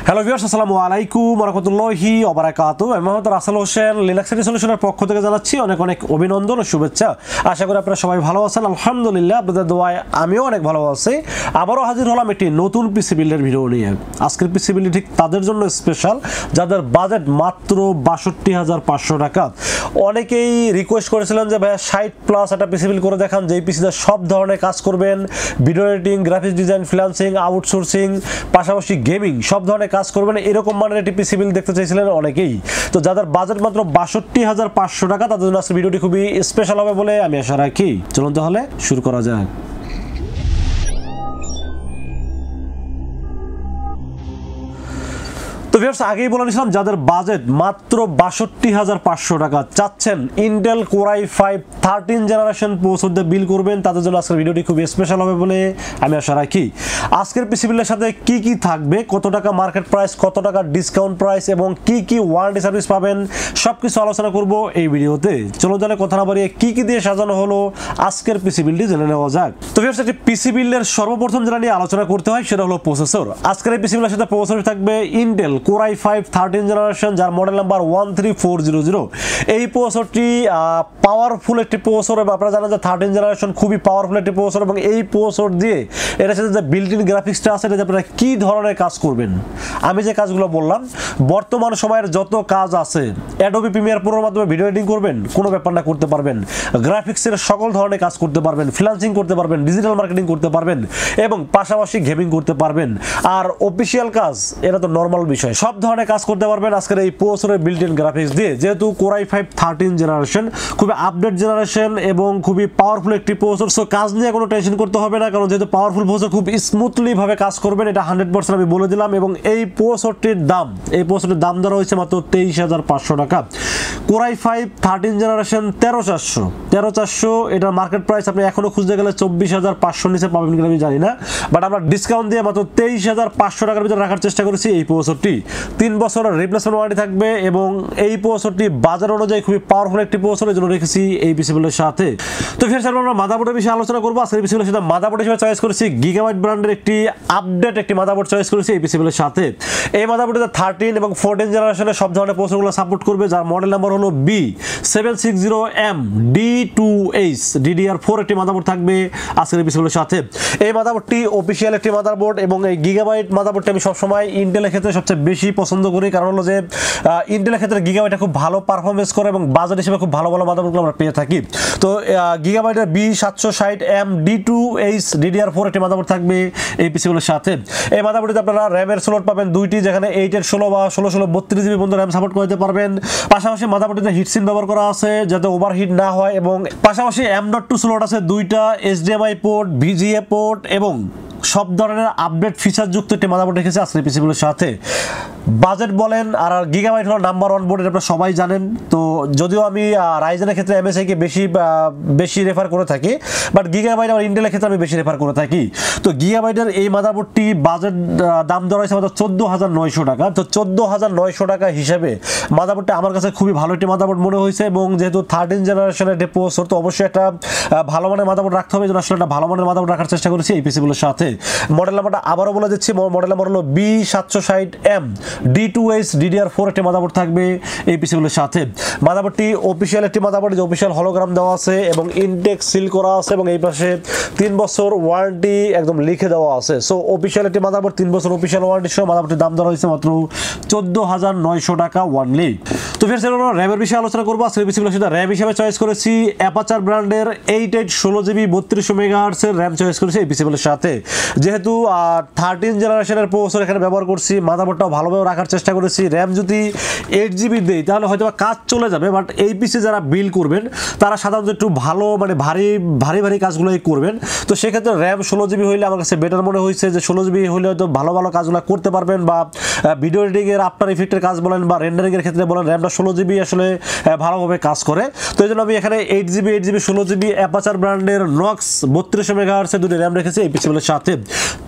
Hello viewers, আসসালামু আলাইকুম ওয়া রাহমাতুল্লাহি ওয়া বারাকাতুহু। আমি মোহাম্মদ রাসেল হোসেন লিনাক্স সলিউশনের পক্ষ থেকে জানাচ্ছি অনেক অনেক অভিনন্দন ও শুভেচ্ছা। আশা করি আপনারা সবাই ভালো আছেন। আলহামদুলিল্লাহ, আপনাদের দোয়ায় আমিও অনেক ভালো আছি। আবারও হাজির হলাম একটি নতুন পিসি বিল্ডের ভিডিও নিয়ে। আজকের পিসি বিল্ড ঠিক তাদের জন্য স্পেশাল যাদের বাজেট মাত্র ৬২,৫০০ টাকা। অনেকেই রিকোয়েস্ট করেছিলেন যে ভাইয়া ৬০+ একটা পিসি বিল্ড করে দেখান, যেই পিসিতে সব ধরনের কাজ করবেন, video editing, graphics design, freelancing, outsourcing, পাশাপাশি গেমিং, সব ধরনের কাজ করবেন। এরকম মানের একটি পিসি বিল্ড দেখতে চাইছিলেন অনেকেই। তো যাদের বাজেট মাত্র ৬২,৫০০ টাকা তাদের জন্য আজকের ভিডিওটি খুবই স্পেশাল হবে বলে আমি আশা রাখি। চলুন তাহলে শুরু করা যাক। তো ভিউয়ার্স, আগেই বলে নিয়েছিলাম যাদের বাজেট মাত্র ৬২,৫০০ টাকা চাচ্ছেন Intel core i5 13 generation processor দিয়ে বিল করবেন, তাদের জন্য আজকের ভিডিওটি খুবই স্পেশাল হবে বলে আমি আশা রাখি। আজকের পিসি বিলের সাথে কি কি থাকবে, কত টাকা মার্কেট প্রাইস, কত টাকা ডিসকাউন্ট প্রাইস এবং কি কি ওয়ারেন্টি সার্ভিস পাবেন, সবকিছু আলোচনা করব এই ভিডিওতে। চলো তাহলে কথা না বাড়িয়ে কি কি দিয়ে সাজানো হলো আজকের পিসি বিলটি জেনে নেওয়া যাক। তো ভিউয়ার্স, একটি পিসি বিলের সর্বপ্রথম যেটা নিয়ে আলোচনা করতে হয় সেটা হলো প্রসেসর। আজকের এই পিসি বিলের সাথে প্রসেসর থাকবে ইন্টেল কোর i5 13 জেনারেশন, যার মডেল নাম্বার 13400। এই প্রসেসরটি পাওয়ারফুল একটি প্রসেসর এবং আপনারা জানেন যে 13 জেনারেশন খুবই পাওয়ারফুল একটি প্রসেসর এবং এই প্রসেসর দিয়ে এর সাথে যে বিল্ট ইন গ্রাফিক্সটা আছে এটা আপনারা কী ধরনের কাজ করবেন। আমি যে কাজগুলো বললাম, বর্তমান সময়ের যত কাজ আছে, অ্যাডোবি প্রিমিয়ার প্রোর মাধ্যমে ভিডিও এডিটিং করবেন, কোনো ব্যাপার না, করতে পারবেন। গ্রাফিক্সের সকল ধরনের কাজ করতে পারবেন, ফ্রিল্যান্সিং করতে পারবেন, ডিজিটাল মার্কেটিং করতে পারবেন এবং পাশাপাশি গেমিং করতে পারবেন। আর অফিসিয়াল কাজ এটা তো নর্মাল বিষয়, সব ধরনের কাজ করতে পারবেন আজকের এই প্রসেসরের বিল্ট ইন গ্রাফিক্স দিয়ে। যেহেতু কোর i5 13 জেনারেশন খুবই আপডেট জেনারেশন এবং খুবই পাওয়ারফুল একটি প্রসেসর, সো কাজ নিয়ে কোনো টেনশন করতে হবে না, কারণ যেহেতু পাওয়ারফুল প্রসেসর খুব স্মুথলি ভাবে কাজ করবেন, এটা 100% আমি বলে দিলাম। এবং এই প্রসেসরটির দাম ধরা হয়েছে মাত্র 23,৫০০ টাকা। কোর i5 13 জেনারেশন 13,400 এটার মার্কেট প্রাইস আপনি এখনো খুঁজতে গেলে 24,৫০০ নিচে পাবেন কিনা আমি জানি না, বাট আমরা ডিসকাউন্ট দিয়ে মাত্র 23,৫০০ টাকার ভিতরে রাখার চেষ্টা করেছি এই প্রসেসরটি। 3 বছরের রিপ্লেসমেন্ট ওয়ারেন্টি থাকবে এবং এই প্রসেসরটি বাজার অনুযায়ী খুবই পাওয়ারফুল একটি প্রসেসর, এর জন্য রেখেছি এই পিসি বিলের সাথে। তো ফের আমরা মাদারবোর্ডের বিষয়ে আলোচনা করবো। আজকের পিসি বিলের সাথে মাদারবোর্ড হিসেবে চয়েস করেছি গিগাবাইট ব্র্যান্ডের একটি আপডেট একটি মাদারবোর্ড চয়েস করেছি এই পিসি বিলের সাথে। এই মাদারবোর্ডে 13 এবং 14 জেনারেশনের সব ধরনের প্রসেসরগুলো সাপোর্ট করবে, যার মডেল নাম্বার হলো B760M D2H DDR4 একটি মাদারবোর্ড থাকবে আজকের পিসি বিলের সাথে। এই মাদারবোর্ডটি অফিসিয়াল একটি মাদারবোর্ড এবং এই গিগাবাইট মাদারবোর্ডটি আমি সবসময় ইন্টেলের ক্ষেত্রে সবচেয়ে বেশি পছন্দ করি, কারণ হলো যে ইন্টেলের ক্ষেত্রে গিগাবাইটটা খুব ভালো পারফরমেন্স করে এবং বাজার হিসেবে খুব ভালো ভালো মাদারবোর্ডগুলো আমরা পেয়ে থাকি। তো গিগাবাইটের B760M D2H DDR4 একটি মাদারবোর্ড থাকবে এই পিসিগুলোর সাথে। এই মাদারবোর্ডে আপনারা র্যামের স্লট পাবেন দুইটি, যেখানে 8/16 বা 16/16 32GB পর্যন্ত র্যাম সাপোর্ট করতে পারবেন। পাশাপাশি মাদারবোর্ডে হিটসিন ব্যবহার করা আছে যাতে ওভারহিট না হয় এবং পাশাপাশি M.2 স্লট আছে দুইটা, HDMI পোর্ট, VGA পোর্ট এবং সব ধরনের আপডেট ফিচার যুক্ত একটি মাদারবোর্ড রেখেছে আজকের পিসিগুলোর সাথে। বাজেট বলেন আর গিগাবাইট হলো নাম্বার 1 বোর্ড, এটা আপনারা সবাই জানেন। তো যদিও আমি রাইজেনের ক্ষেত্রে MSI কে বেশি রেফার করে থাকি, বাট গিগাবাইট আর ইন্টেলের ক্ষেত্রে আমি বেশি রেফার করে থাকি। তো গিগাবাইটের এই মাদারবোর্ডটি বাজেট দাম ধরা হয়েছে মাত্র 14,900 টাকা। তো 14,900 টাকা হিসেবে মাদারবোর্ডটা আমার কাছে খুবই ভালো একটি মাদারবোর্ড মনে হয়েছে এবং যেহেতু 13 জেনারেশনের একটি প্রসেসর, তো অবশ্যই একটা ভালো মানের মাদারবোর্ড রাখতে হবে, আসলে একটা ভালো মানের মাদারবোর্ড রাখার চেষ্টা করেছি এই পিসিগুলোর সাথে। মডেল নাম্বারটা আবারও বলে দিচ্ছি, মডেল নাম্বার হলো B760M D2H DDR4 একটি মাদারবোর্ড থাকবে এই পিসিগুলোর সাথে। মাদারবোর্ডটি অফিসিয়াল একটি মাদারবোর্ড, যে অফিসিয়াল হলোগ্রাম দেওয়া আছে এবং ইনটেক সিল করা আছে এবং এই পাশে 3 বছর ওয়ারেন্টি একদম লিখে দেওয়া আছে। সো অফিসিয়াল একটি মাদারবোর্ড, 3 বছর অফিসিয়াল ওয়ারেন্টি সহ মাদারবোর্ডটির দাম ধরা হয়েছে মাত্র 14,900 টাকা ওয়ানলি। তো ফের আমরা র্যামের বিষয়ে আলোচনা করবো। আজকের পিসিগুলোর সাথে র্যাম হিসেবে চয়েস করেছি অ্যাপাচার ব্র্যান্ডের 8/16GB 3200 MHz এর র্যাম চয়েস করেছি এই পিসিগুলোর সাথে। যেহেতু 13 জেনারেশনের প্রসেসর এখানে ব্যবহার করছি, মাদারবোর্ডটাও ভালোভাবে রাখার চেষ্টা করেছি। র্যাম যদি 8GB দেই তাহলে হয়তো কাজ চলে যাবে, বাট এই পিসি যারা বিল করবেন তারা সাধারণত একটু ভালো মানে ভারী কাজগুলোই করবেন। তো সেক্ষেত্রে র্যাম 16GB হইলে আমার কাছে বেটার মনে হয়েছে, যে 16GB হইলে হয়তো ভালো কাজগুলো করতে পারবেন, বা ভিডিও এডিটিংয়ের আফটার ইফেক্টের কাজ বলেন বা রেন্ডারিংয়ের ক্ষেত্রে বলেন, র্যামটা 16GB আসলে ভালোভাবে কাজ করে। তো এই জন্য আমি এখানে 8GB 16GB অ্যাপাচার ব্র্যান্ডের NOX 3200 MHz এর দুটি র্যাম রেখেছি এই পিসিগুলোর সাথে।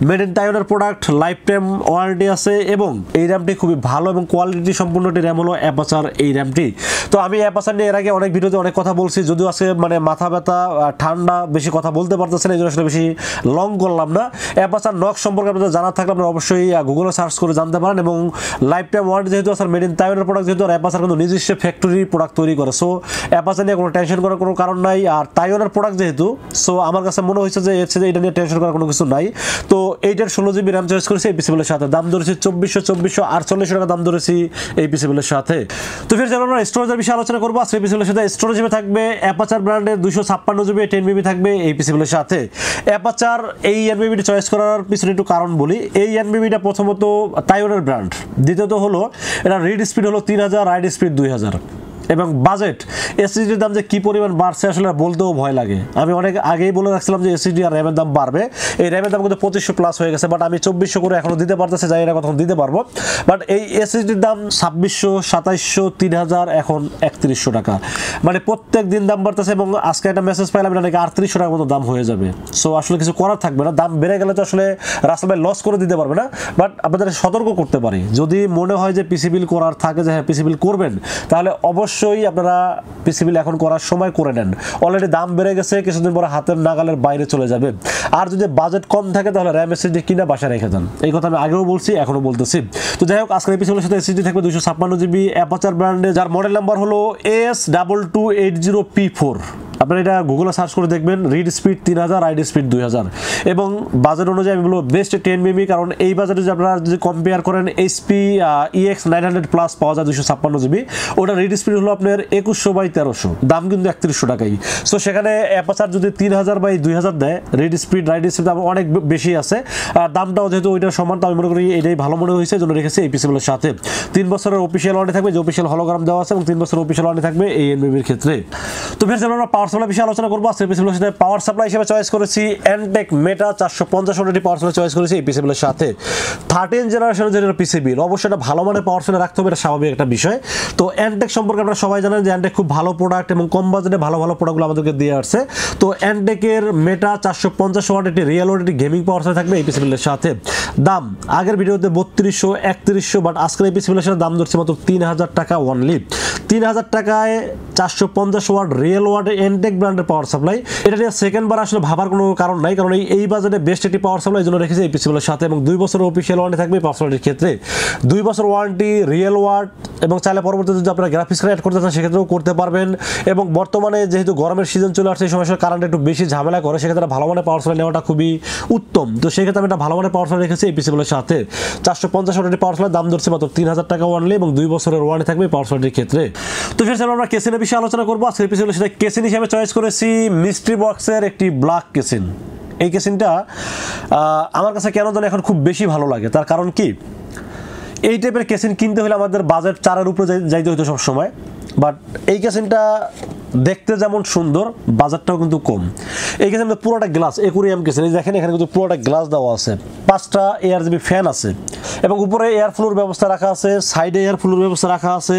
মেড ইন তাইওয়ানের প্রোডাক্ট, লাইফ টাইম ওয়ারেন্টি আছে এবং এই র্যামটি খুবই ভালো এবং কোয়ালিটি সম্পূর্ণ একটি র্যাম হলো অ্যাপাচার এই র্যামটি। তো আমি অ্যাপাচার নিয়ে এর আগে অনেক ভিডিওতে অনেক কথা বলছি, যদিও আজকে মানে মাথা ব্যথা ঠান্ডা বেশি কথা বলতে পারতেছে না, এই জন্য আসলে বেশি লং করলাম না। অ্যাপাচার NOX সম্পর্কে আপনাদের জানা থাকলে আপনারা অবশ্যই গুগলে সার্চ করে জানতে পারেন এবং লাইফ টাইম ওয়ারেন্টি যেহেতু আছে, মেড ইন তাইওয়ানের প্রোডাক্ট যেহেতু, আর অ্যাপাচার কিন্তু নিজস্ব ফ্যাক্টরি প্রোডাক্ট তৈরি করে। সো অ্যাপাচার নিয়ে কোনো টেনশন করার কোনো কারণ নাই। আর তাইওয়ানের প্রোডাক্ট যেহেতু, সো আমার কাছে মনে হয়েছে যে এর সাথে এটা নিয়ে টেনশন করার কোনো কিছু নাই। তো 8 16 GB র্যাম চয়েস করেছি এই পিসিবিলের সাথে, দাম ধরেছি 2448 টাকা দাম ধরেছি এই পিসিবিলের সাথে। তো ফির আমরা স্টোরেজের বিষয়ে আলোচনা করবো। আজকে পিসিবিলের সাথে স্টোরেজ থাকবে অ্যাপাচার ব্র্যান্ডের 256 GB 10 MB থাকবে এই পিসিবিলের সাথে। অ্যাপাচার এই এনভিএমইটা চয়েস করার পিছনে একটু কারণ বলি। এই এনভিএমইটা প্রথমত তাইওয়ানের ব্র্যান্ড, দ্বিতীয়ত হলো এটা রিড স্পিড হলো 3000, রাইড স্পিড 2000 এবং বাজেট। এসএসডির দাম যে কি পরিমাণ বাড়ছে আসলে বলতেও ভয় লাগে। আমি অনেক আগেই বলে রাখছিলাম যে এসএসডি আর র্যামের দাম বাড়বে। এই র্যামের দাম কিন্তু 2500 প্লাস হয়ে গেছে, বাট আমি 2400 করে এখনো দিতে পারতেছি, জানি না কখন দিতে পারবো। বাট এই এসএসডির দাম 2600, 2700, 3000, এখন 3100 টাকা, মানে প্রত্যেক দিন দাম বাড়তেছে। এবং আজকে একটা মেসেজ পাইলাম এটা নাকি 3800 টাকার মতো দাম হয়ে যাবে। সো আসলে কিছু করার থাকবে না, দাম বেড়ে গেলে তো আসলে রাসেল ভাই লস করে দিতে পারবে না। বাট আপনাদের সতর্ক করতে পারি, যদি মনে হয় যে পিসি বিল করার থাকে যে হ্যাঁ পিসি বিল করবেন, তাহলে অবশ্যই আপনারা পিসি বিল এখন করার সময় করে নেন। অলরেডি দাম বেড়ে গেছে, কিছুদিন পরে হাতের নাগালের বাইরে চলে যাবে। আর যদি বাজেট কম থাকে তাহলে র্যাম এসএসডি কিনা বাসায় রেখে দেন। এই কথা আমি আগেও বলছি, এখনো বলতেছি। তো যাই হোক, আজকের এপিসোডের সাথে এসএসডি থাকবে 256 GB অ্যাপাচার ব্র্যান্ডে, যার মডেল নাম্বার হলো AS2280P4। আপনারা এটা গুগলে সার্চ করে দেখবেন। রিড স্পিড 3000, রাইড স্পিড 2000 এবং বাজেট অনুযায়ী আমি বলবো বেস্ট 10 MB, কারণ এই বাজেটে যদি আপনারা যদি কম্পেয়ার করেন HP EX 900 প্লাস পাওয়া যায় 256 GB, ওটা রিড স্পিড হলো আপনার 2100/1300, দাম কিন্তু 3100 টাকাই। সো সেখানে অ্যাপাচার যদি 3000/2000 দেয়, রিড স্পিড রাইড স্পিড দাম অনেক বেশি আছে, আর দামটাও যেহেতু ওইটার সমান, তো আমি মনে করি এটাই ভালো মনে হয়েছে, জন্য রেখেছি এই পিসিবিলের সাথে। 3 বছরের অফিসিয়াল ওয়ারেন্টি থাকবে, যে অফিসিয়াল হলোগ্রাম দেওয়া আছে, এবং 3 বছরের অফিসিয়াল ওয়ারেন্টি থাকবে এই এনভিএমইর ক্ষেত্রে। তো ফের আমরা পাওয়ার সাপ্লাই বিষয়ে আলোচনা করবো। আজকের পিসিবিলের সাথে পাওয়ার সাপ্লাই হিসেবে চয়েস করেছি Antec মেটা 450 ওয়াটের পাওয়ার সাপ্লাই চয়েস করেছি এই পিসিবিলের সাথে। 13 জেনারেশনের যেটা পিসিবি, অবশ্যই এটা ভালো মানের পাওয়ার সাপ্লাই রাখতে হবে, এটা স্বাভাবিক একটা বিষয়। তো Antec সম্পর্কে আপনারা সবাই জানেন যে Antec খুব ভালো প্রোডাক্ট এবং কম বাজেটে ভালো ভালো প্রোডাক্টগুলো আমাদেরকে দিয়ে আসছে। তো Antec-এর মেটা 450 ওয়াট একটি রিয়েল ওয়াট একটি গেমিং পাওয়ার সাপ্লাই থাকবে এই পিসিবিলের সাথে। দাম আগের ভিডিওতে 3200, 3100, বাট আজকের এই পিসিবিলের সাথে দাম ধরছে মাত্র 3000 টাকা অনলি। 3000 টাকায় 450 ওয়াট রিয়েল ওয়াট Antec ব্র্যান্ডের পাওয়ার সাপ্লাই, এটা নিয়ে সেকেন্ডবার আসলে ভাবার কোনো কারণ নাই, কারণ এই বাজেটে বেস্ট একটি পাওয়ার সাপ্লাই জন্য রেখেছে এই পিসিবিলের সাথে। এবং 2 বছরের অফিসিয়াল ওয়ারেন্টি থাকবে পাওয়ার সাপ্লাইয়ের ক্ষেত্রে। 2 বছর ওয়ারেন্টি, রিয়েল ওয়াট, এবং চাইলে পরবর্তীতে যদি আপনারা গ্রাফিক্স কার্ড অ্যাড করতে চান সেক্ষেত্রেও করতে পারবেন। এবং বর্তমানে যেহেতু গরমের সিজন চলে আসছে, এই সময় কারেন্ট একটু বেশি ঝামেলা করে, সেক্ষেত্রে ভালো মানের পাওয়ার সাপ্লাই নেওয়াটা খুবই উত্তম। তো সেক্ষেত্রে আমি একটা ভালো মানের পাওয়ার সাপ্লাই রেখেছি এই পিসিবিলের সাথে। 450 ওয়াটের পাওয়ার সাপ্লাই, দাম ধরছে মাত্র 3000 টাকা অনলি, এবং 2 বছরের ওয়ারেন্টি থাকবে পাওয়ার সাপ্লাইয়ের ক্ষেত্রে। তো ফের আমরা কেসিনের বিষয়ে আলোচনা করবো। আজকের পিসিবিলের সাথে কেসিন হিসেবে চয়েস করেছি MysteryBox-এর একটি ব্ল্যাক কেসিন। এই কেসিনটা আমার কাছে কেন জানি এখন খুব বেশি ভালো লাগে। তার কারণ কি, এই টাইপের কেসিন কিনতে হলে আমাদের বাজেট 4-এর উপরে যাইতে হতো সবসময়, বাট এই কেসিনটা দেখতে যেমন সুন্দর, বাজারটাও কিন্তু কম। এই কেসিনটা পুরোটা গ্লাস, অ্যাকুরিয়াম কেসিন। এই দেখেন এখানে কিন্তু পুরোটা গ্লাস দেওয়া আছে, 5টা ARGB ফ্যান আছে, এবং উপরে এয়ার ফ্লোর ব্যবস্থা রাখা আছে, সাইডে এয়ার ফ্লোর ব্যবস্থা রাখা আছে,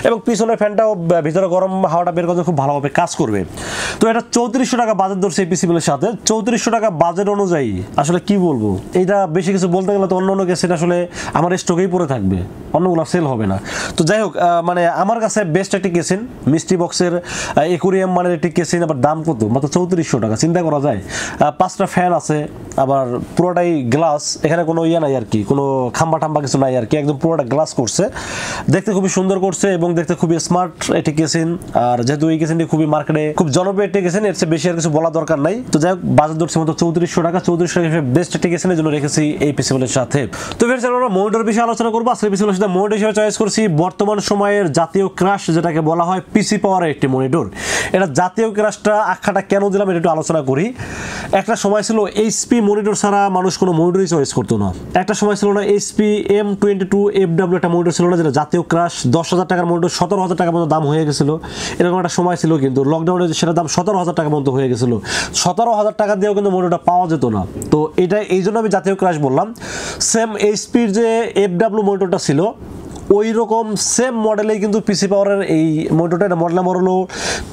এবং পিছনের ফ্যানটাও ভিতরে গরম হাওয়াটা বের করতে খুব ভালোভাবে কাজ করবে। তো এটা 3400 টাকা বাজেট ধরছে এই পিসিবিলের সাথে। 3400 টাকা বাজেট অনুযায়ী আসলে কি বলবো, এইটা বেশি কিছু বলতে গেলে তো অন্য অন্য কেসিন আসলে আমার স্টকেই পড়ে থাকবে, অন্যগুলো সেল হবে না। তো যাই হোক, মানে আমার কাছে বেস্ট একটি কেসিন MysteryBox-এর অ্যাকুরিয়াম মানের একটি কেসিন। আবার দাম কত, মাত্র 3400 টাকা, চিন্তা করা যায়। 5টা ফ্যান আছে, আবার পুরোটাই গ্লাস, এখানে কোনো ইয়ে নাই আর কি, কোনো খাম্বা টাম্বা কিছু নাই আর কি, একদম পুরোটা গ্লাস করছে, দেখতে খুবই সুন্দর করছে এবং দেখতে খুবই স্মার্ট একটি কেসিন। আর যেহেতু এই কেসিনটি খুবই মার্কেটে খুব জনপ্রিয় একটি কেসিন, এর চেয়ে বেশি আর কিছু বলা দরকার নাই। তো যাই হোক, বাজার ধরছে মাত্র 3400 টাকা। 3400 টাকা বেস্ট একটি কেসিনের জন্য রেখেছি এই পিসিবিলের সাথে। তো ফের আমরা মনিটর বিষয়ে আলোচনা করবো। আজকে পিসিবিলের সাথে মনিটর হিসেবে চয়েস করছি বর্তমান সময়ের জাতীয় ক্রাশ, যেটাকে বলা হয় পিসি পাওয়ারের একটি মনিটর। এটা জাতীয় ক্রাশটা আখ্যাটা কেন দিলাম এটা একটু আলোচনা করি। একটা সময় ছিল এইচপি মনিটর ছাড়া মানুষ কোনো মনিটরই চয়েস করতো না। একটা সময় ছিল না এইচপি M22FW একটা মনিটর ছিল না, যেটা জাতীয় ক্রাশ, 10,000 টাকার মনিটর 17,000 টাকা পর্যন্ত দাম হয়ে গেছিল। এরকম একটা সময় ছিল, কিন্তু লকডাউনে সেটা দাম 17,000 টাকা পর্যন্ত হয়ে গেছিল। 17,000 টাকা দিয়েও কিন্তু মনিটরটা পাওয়া যেত না। তো এটা এই জন্য আমি জাতীয় ক্রাশ বললাম। সেম এইচপির যে FW মনিটরটা ছিল, ওই রকম সেম মডেলেই কিন্তু পিসি পাওয়ারের এই মনিটরটা, এটা মডেল নাম্বার হলো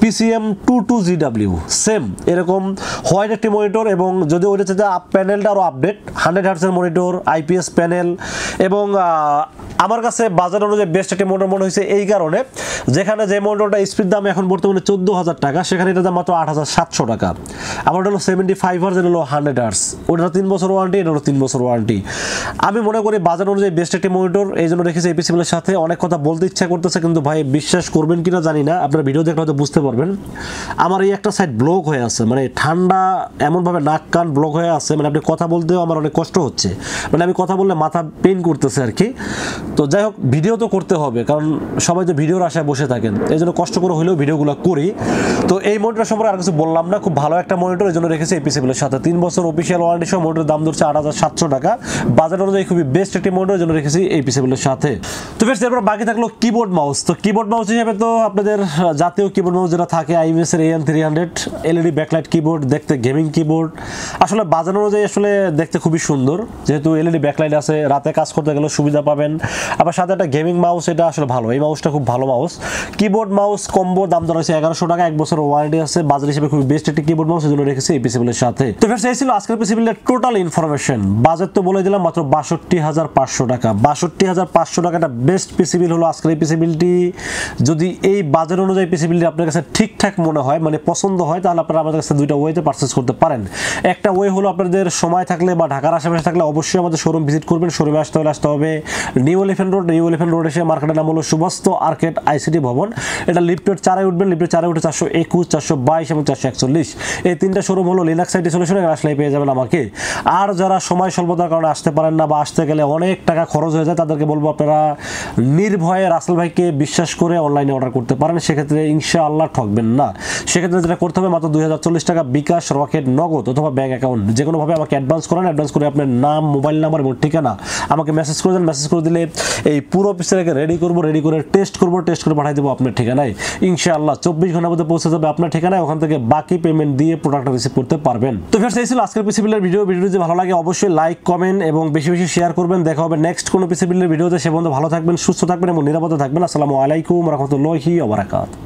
PCM22GW, সেম এরকম হোয়াইট একটি মনিটর, এবং যদি ওইটা চাইতে প্যানেলটা আরও আপডেট, 100 হার্টজের মনিটর, IPS প্যানেল, এবং আমার কাছে বাজার অনুযায়ী বেস্ট একটি মনিটর মনে হয়েছে এই কারণে, যেখানে যে মনিটরটা স্পিড দাম এখন বর্তমানে 14,000 টাকা, সেখানে এটা দাম মাত্র 8,700 টাকা। আমার হলো 75 হার্টজ, এটা হলো 100 হার্টজ, ওটা 3 বছর ওয়ারেন্টি, এটা হলো 3 বছর ওয়ারেন্টি। আমি মনে করি বাজার অনুযায়ী বেস্ট একটি মনিটর, এই জন্য রেখেছি এই পিসিগুলোর সাথে। অনেক কথা বলতে ইচ্ছা করতেছে, কিন্তু ভাই বিশ্বাস করবেন কিনা জানি না, আপনার ভিডিও দেখলে হয়তো বুঝতে পারবেন। আমার এই একটা সাইড ব্লক হয়ে আছে, মানে ঠান্ডা এমনভাবে নাক কান ব্লক হয়ে আছে, মানে আপনি কথা বলতেও আমার অনেক কষ্ট হচ্ছে, মানে আমি কথা বললে মাথা পেইন করতেছে আর কি। তো যাই হোক, ভিডিও তো করতে হবে, কারণ সবাই তো ভিডিওর আশায় বসে থাকেন, এই জন্য কষ্ট করে হলেও ভিডিওগুলো করি। তো এই মনিটর সম্পর্কে আর কিছু বললাম না, খুব ভালো একটা মনিটর, এই জন্য রেখেছি এই পিসিগুলোর সাথে। 3 বছর অফিসিয়াল ওয়ারেন্টি সহ মনিটরের দাম ধরছে 8,700 টাকা, বাজার অনুযায়ী খুবই বেস্ট একটি মনিটর, এই জন্য রেখেছি এই পিসিগুলোর সাথে। তো বেশ, এরপর বাকি থাকলো কিবোর্ড মাউস। তো কিবোর্ড মাউস হিসেবে তো আপনাদের জাতীয় কিবোর্ড মাউস যেটা থাকে, Imice এর AN300 এলইডি ব্যাকলাইট কিবোর্ড, দেখতে গেমিং কিবোর্ড, আসলে বাজার অনুযায়ী আসলে দেখতে খুবই সুন্দর, যেহেতু এলইডি ব্যাকলাইট আছে, রাতে কাজ করতে গেলে সুবিধা পাবেন। আবার সাথে একটা গেমিং মাউস, এটা আসলে ভালো, এই মাউসটা খুব ভালো মাউস। কিবোর্ড মাউস কম্বো দাম ধরা হয়েছে 1100 টাকা, 1 বছর ওয়ারেন্টি আছে, বাজার হিসেবে খুবই বেস্ট একটি কিবোর্ড মাউস, এগুলো রেখেছি এই পিসিবিলের সাথে। তো ফ্রেন্ডস, এই ছিল আজকের পিসিবিলের টোটাল ইনফরমেশন। বাজেট তো বলে দিলাম মাত্র 62,500 টাকা। 62,500 টাকা একটা বেস্ট পিসিবিল হলো আজকের এই পিসিবিলটি। যদি এই বাজার অনুযায়ী পিসিবিলটি আপনার কাছে ঠিকঠাক মনে হয়, মানে পছন্দ হয়, তাহলে আপনারা আমাদের কাছে দুইটা ওয়েতে পারচেস করতে পারেন। একটা ওয়ে হলো আপনাদের সময় থাকলে বা ঢাকার আশেপাশে থাকলে অবশ্যই আমাদের শোরুম ভিজিট করবেন। শোরুমে আসতে হবে নিউ এলিফ্যান্ট রোড এসে মার্কেটের নাম হলো সুভাস্তু আর্কেড ICT ভবন। এটা লিফটের 4-এ উঠবেন, লিফটের 4-এ উঠে 421, 422 এবং 441, এই তিনটা শোরুম হলো লিনাক্স আইটি সলিউশন, আসলে পেয়ে যাবেন আমাকে। আর যারা সময় স্বল্পতার কারণে আসতে পারেন না বা আসতে গেলে অনেক টাকা খরচ হয়ে যায়, তাদেরকে বলবো আপনারা নির্ভয়ে রাসেল ভাইকে বিশ্বাস করে অনলাইনে অর্ডার করতে পারেন, সেক্ষেত্রে ইনশাআল্লাহ ঠকবেন না। সেক্ষেত্রে যেটা করতে হবে, মাত্র 2040 টাকা বিকাশ, রকেট, নগদ অথবা ব্যাংক অ্যাকাউন্ট যে কোনোভাবে আমাকে অ্যাডভান্স করেন। অ্যাডভান্স করে আপনার নাম, মোবাইল নাম্বার এবং ঠিকানা আমাকে মেসেজ করে দেন। মেসেজ করে দিলে এই পুরো পিসটাকে রেডি করে টেস্ট করে পাঠিয়ে দেবো আপনার ঠিকানায়। ইনশাআল্লাহ 24 ঘন্টার মধ্যে পৌঁছে যাবে আপনার ঠিকানায়, ওখান থেকে বাকি পেমেন্ট দিয়ে প্রোডাক্টটা রিসিভ করতে পারবেন। তো ফ্রেন্ডস, এই ছিল আজকের পিসিবিলের ভিডিও। ভিডিও যদি ভালো লাগে অবশ্যই লাইক, কমেন্ট এবং বেশি বেশি শেয়ার করবেন। দেখা হবে নেক্সট কোনো পিসিবিলের ভিডিওতে। সে পর্যন্ত ভালো থাকবেন, সুস্থ থাকবেন এবং নিরাপদে থাকবেন। আসসালামু আলাইকুম ওয়া রাহমাতুল্লাহি ওয়া বারাকাতুহু।